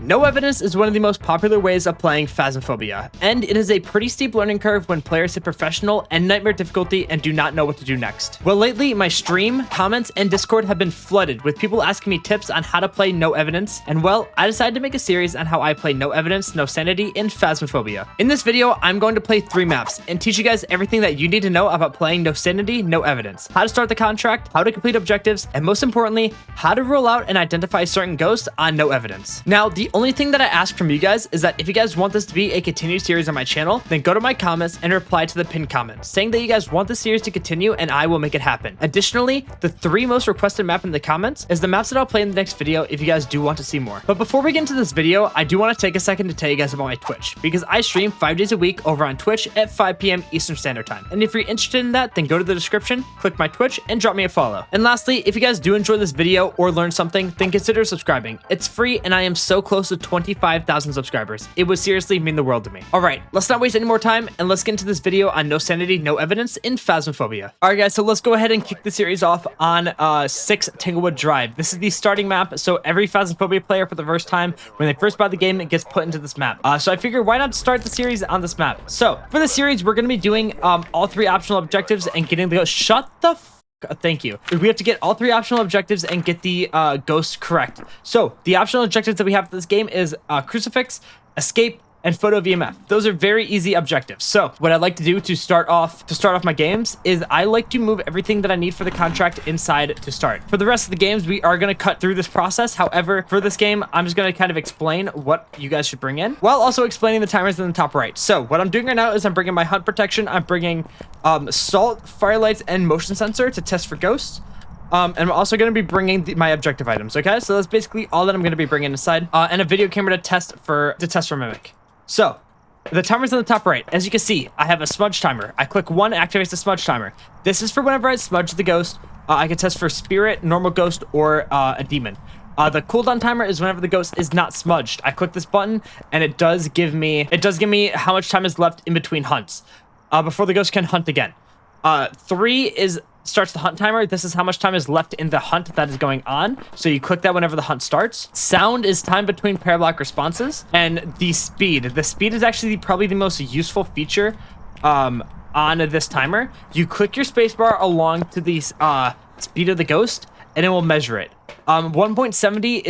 No evidence is one of the most popular ways of playing Phasmophobia, and it is a pretty steep learning curve when players hit professional and nightmare difficulty and do not know what to do next. Well, lately, my stream, comments, and Discord have been flooded with people asking me tips on how to play No Evidence, and well, I decided to make a series on how I play No Evidence, No Sanity, and Phasmophobia. In this video, I'm going to play 3 maps and teach you guys everything that you need to know about playing No Sanity, No Evidence, how to start the contract, how to complete objectives, and most importantly, how to rule out and identify certain ghosts on No Evidence. Now, the only thing that I ask from you guys is that if you guys want this to be a continued series on my channel, then go to my comments and reply to the pinned comment saying that you guys want this series to continue and I will make it happen. Additionally, the 3 most requested map in the comments is the maps that I'll play in the next video if you guys do want to see more. But before we get into this video, I do want to take a second to tell you guys about my Twitch, because I stream 5 days a week over on Twitch at 5 p.m. Eastern Standard Time. And if you're interested in that, then go to the description, click my Twitch, and drop me a follow. And lastly, if you guys do enjoy this video or learn something, then consider subscribing. It's free and I am so close to 25,000 subscribers. It would seriously mean the world to me. All right, let's not waste any more time and let's get into this video on No Sanity, No Evidence in Phasmophobia. All right, guys, so let's go ahead and kick the series off on 6 Tanglewood Drive. This is the starting map, so every Phasmophobia player for the first time, when they first buy the game, it gets put into this map. So I figured why not start the series on this map? So for the series, we're going to be doing all 3 optional objectives and getting the ghost. Shut the thank you. We have to get all 3 optional objectives and get the ghost correct. So the optional objectives that we have for this game is crucifix, escape, and photo of EMF. Those are very easy objectives. So what I like to do to start off my games is I like to move everything that I need for the contract inside to start. For the rest of the games, we are going to cut through this process. However, for this game, I'm just going to kind of explain what you guys should bring in while also explaining the timers in the top right. So what I'm doing right now is I'm bringing my hunt protection. I'm bringing salt, firelights, and motion sensor to test for ghosts. And I'm also going to be bringing my objective items. Okay, so that's basically all that I'm going to be bringing inside, and a video camera to test for mimic. So, the timer's on the top right. As you can see, I have a smudge timer. I click 1, activates the smudge timer. This is for whenever I smudge the ghost. I can test for spirit, normal ghost, or a demon. The cooldown timer is whenever the ghost is not smudged. I click this button, and it does give me how much time is left in between hunts before the ghost can hunt again. 3 starts the hunt timer. This is how much time is left in the hunt that is going on. So you click that whenever the hunt starts. Sound is time between parabolic responses. And the speed. The speed is actually probably the most useful feature on this timer. You click your spacebar along to the speed of the ghost, and it will measure it. 1.70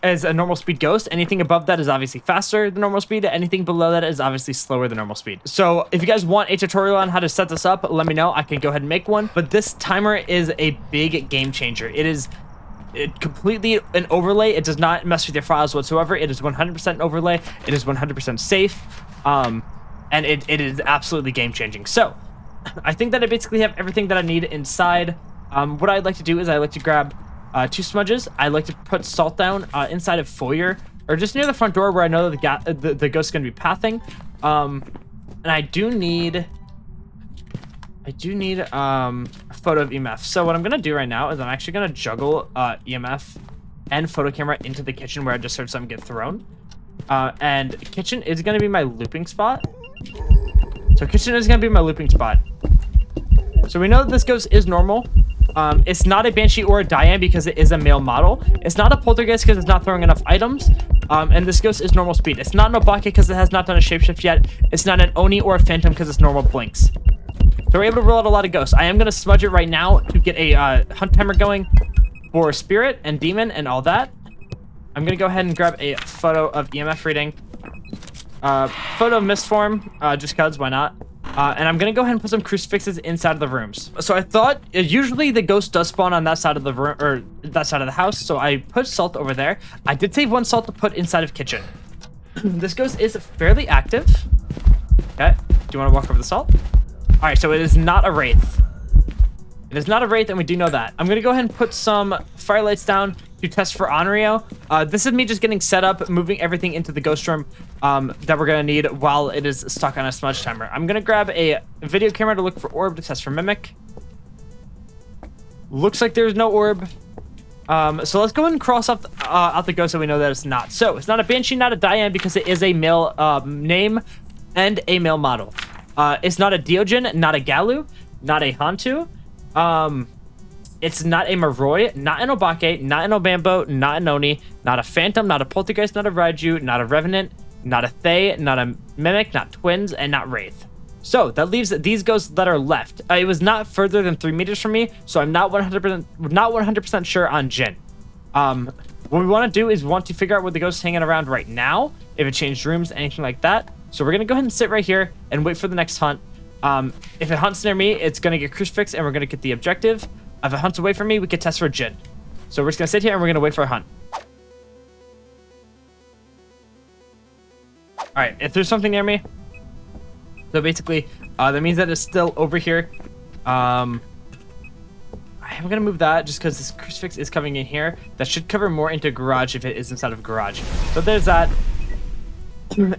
is a normal speed ghost. Anything above that is obviously faster than normal speed. Anything below that is obviously slower than normal speed. So if you guys want a tutorial on how to set this up, let me know. I can go ahead and make one. But this timer is a big game changer. It is completely an overlay. It does not mess with your files whatsoever. It is 100% overlay. It is 100% safe. And it is absolutely game changing. So I think that I basically have everything that I need inside. What I'd like to do is I like to grab 2 smudges. I like to put salt down inside of foyer, or just near the front door where I know that the ghost is going to be pathing. And I do need a photo of EMF. So what I'm going to do right now is I'm actually going to juggle EMF and photo camera into the kitchen where I just heard something get thrown. And kitchen is going to be my looping spot. So kitchen is going to be my looping spot. So we know that this ghost is normal. It's not a Banshee or a Diane because it is a male model. It's not a Poltergeist because it's not throwing enough items. And this ghost is normal speed. It's not an Obake because it has not done a shapeshift yet. It's not an Oni or a Phantom because it's normal blinks. So we're able to roll out a lot of ghosts. I am going to smudge it right now to get a hunt timer going for spirit and demon and all that. I'm going to go ahead and grab a photo of EMF reading. Photo of mist form, just because, why not? And I'm gonna go ahead and put some crucifixes inside of the rooms. So I thought usually the ghost does spawn on that side of the room, or that side of the house. So I put salt over there. I did save 1 salt to put inside of kitchen. This ghost is fairly active. Okay, do you want to walk over the salt? All right, so it is not a wraith. It is not a wraith, and we do know that. I'm gonna go ahead and put some firelights down to test for Onryo. This is me just getting set up, moving everything into the ghost room that we're gonna need while it is stuck on a smudge timer. I'm gonna grab a video camera to look for orb to test for mimic. Looks like there's no orb. So let's go ahead and cross off out the ghost so we know that it's not. So it's not a Banshee, not a Diane, because it is a male name and a male model. It's not a Diogen, not a Galu, not a Hantu. It's not a Moroi, not an Obake, not an Obambo, not an Oni, not a Phantom, not a Poltergeist, not a Raiju, not a Revenant, not a Thaye, not a Mimic, not Twins, and not Wraith. So that leaves these ghosts that are left. It was not further than 3 meters from me, so I'm not 100% sure on Jin. What we want to do is want to figure out where the ghost's hanging around right now, if it changed rooms, anything like that. So we're going to go ahead and sit right here and wait for the next hunt. If it hunts near me, it's going to get crucifix and we're going to get the objective. If it hunts away from me, we could test for Jin. So we're just going to sit here and we're going to wait for a hunt. All right, if there's something near me, so basically, that means that it's still over here. I'm going to move that just because this crucifix is coming in here. That should cover more into garage if it is inside of garage. So there's that.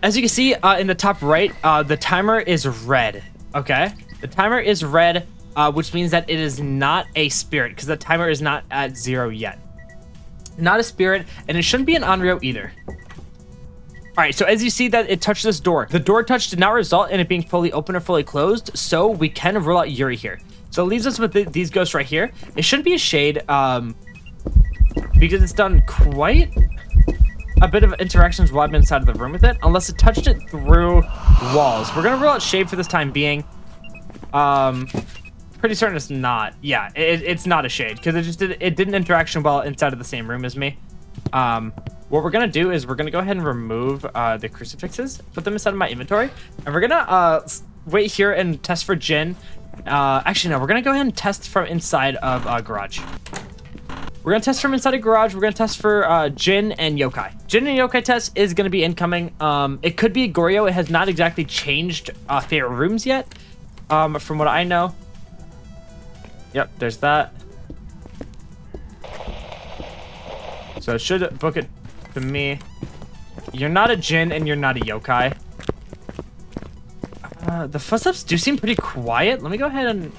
As you can see in the top right, the timer is red. Okay, the timer is red, which means that it is not a spirit because the timer is not at 0 yet. Not a spirit, and it shouldn't be an Onryo either. All right, so as you see that it touched this door. The door touch did not result in it being fully open or fully closed, so we can rule out Yuri here. So it leaves us with these ghosts right here. It shouldn't be a shade because it's done quite a bit of interactions while I'm inside of the room with it, unless it touched it through walls. We're going to rule out shade for this time being. Pretty certain it's not. Yeah, it's not a shade because it did an interaction while inside of the same room as me. What we're going to do is we're going to go ahead and remove the crucifixes, put them inside of my inventory, and we're going to wait here and test for Jin. Actually, no, we're going to go ahead and test from inside of garage. We're going to test from inside of garage. We're going to test for Jin and Yokai. Jin and Yokai test is going to be incoming. It could be Goryo. It has not exactly changed favorite rooms yet, from what I know. Yep, there's that. So it should book it to me. You're not a Jin and you're not a Yokai. The footsteps do seem pretty quiet. Let me go ahead and...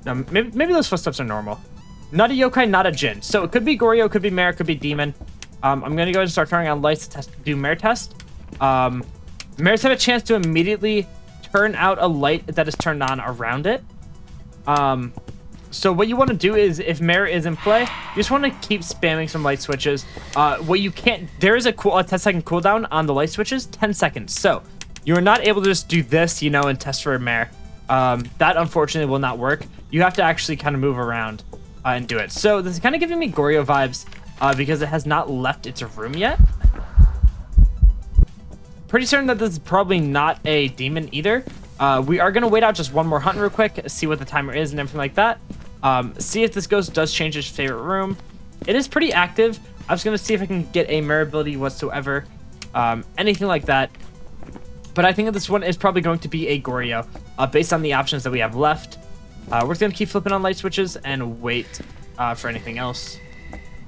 No, maybe those footsteps are normal. Not a Yokai, not a Jin. So it could be Goryo, could be Mare, could be Demon. I'm going to go ahead and start turning on lights to do Mare test. Mares have a chance to immediately turn out a light that is turned on around it. So what you want to do is, if Mare is in play, you just want to keep spamming some light switches. What you can't, there is a 10-second cooldown on the light switches, 10 seconds. So you are not able to just do this, you know, and test for a Mare. That unfortunately will not work. You have to actually kind of move around and do it. So this is kind of giving me Goryo vibes because it has not left its room yet. Pretty certain that this is probably not a demon either. We are going to wait out just one more hunt real quick, see what the timer is and everything like that. See if this ghost does change its favorite room. It is pretty active. I was going to see if I can get a Mare ability whatsoever. Anything like that. But I think that this one is probably going to be a Goryo based on the options that we have left. We're just going to keep flipping on light switches and wait for anything else.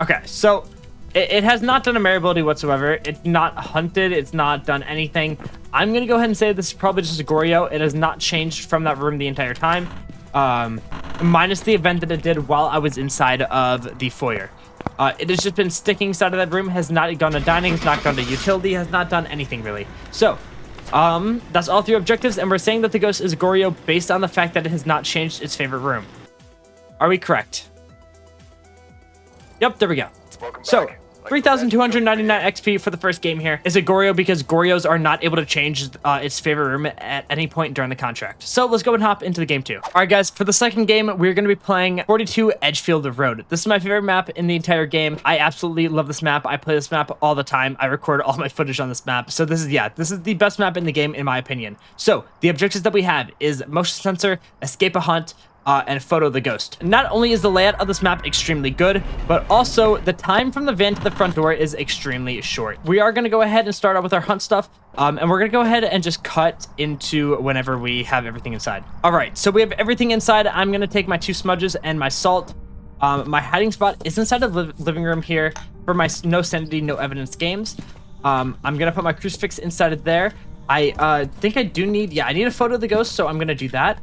Okay, so it has not done a Mare ability whatsoever. It's not hunted. It's not done anything. I'm going to go ahead and say this is probably just a Goryo. It has not changed from that room the entire time. Minus the event that it did while I was inside of the foyer. It has just been sticking inside of that room. Has not gone to dining. Has not gone to utility. Has not done anything really. So that's all 3 objectives, and we're saying that the ghost is Goryo based on the fact that it has not changed its favorite room. Are we correct? Yep, there we go. So 3,299 XP for the first game here. Is a Goryo because Goryos are not able to change its favorite room at any point during the contract. So let's go and hop into the game 2. All right, guys, for the second game, we're going to be playing 42 Edgefield Road. This is my favorite map in the entire game. I absolutely love this map. I play this map all the time. I record all my footage on this map. So this is the best map in the game, in my opinion. So the objectives that we have is motion sensor, escape a hunt, and photo the ghost. Not only is the layout of this map extremely good, but also the time from the van to the front door is extremely short. We are going to go ahead and start out with our hunt stuff, and we're going to go ahead and just cut into whenever we have everything inside. All right, so we have everything inside. I'm going to take my 2 smudges and my salt. My hiding spot is inside the living room here for my No Sanity, No Evidence games. I'm going to put my crucifix inside of there. I think I do need, I need a photo of the ghost, so I'm going to do that.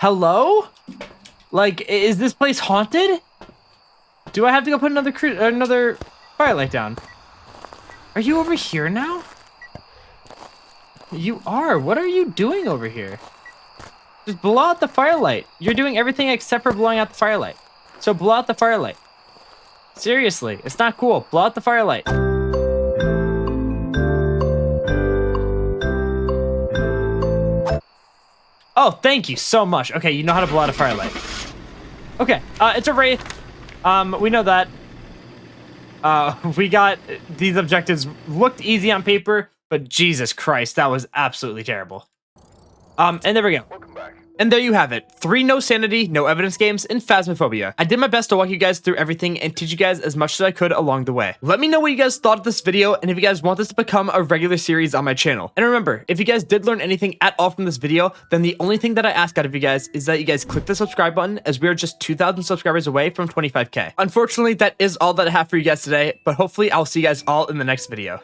Hello? Like, is this place haunted? Do I have to go put another firelight down? Are you over here now? You are. What are you doing over here? Just blow out the firelight. You're doing everything except for blowing out the firelight. So blow out the firelight. Seriously, it's not cool. Blow out the firelight. Oh, thank you so much. Okay, you know how to blow out a firelight. Okay, it's a wraith. We know that. We got these objectives looked easy on paper, but Jesus Christ, that was absolutely terrible. And there we go. Welcome back. And there you have it. 3 No Sanity, No Evidence games in Phasmophobia. I did my best to walk you guys through everything and teach you guys as much as I could along the way. Let me know what you guys thought of this video and if you guys want this to become a regular series on my channel. And remember, if you guys did learn anything at all from this video, then the only thing that I ask out of you guys is that you guys click the subscribe button, as we are just 2,000 subscribers away from 25K. Unfortunately, that is all that I have for you guys today, but hopefully I'll see you guys all in the next video.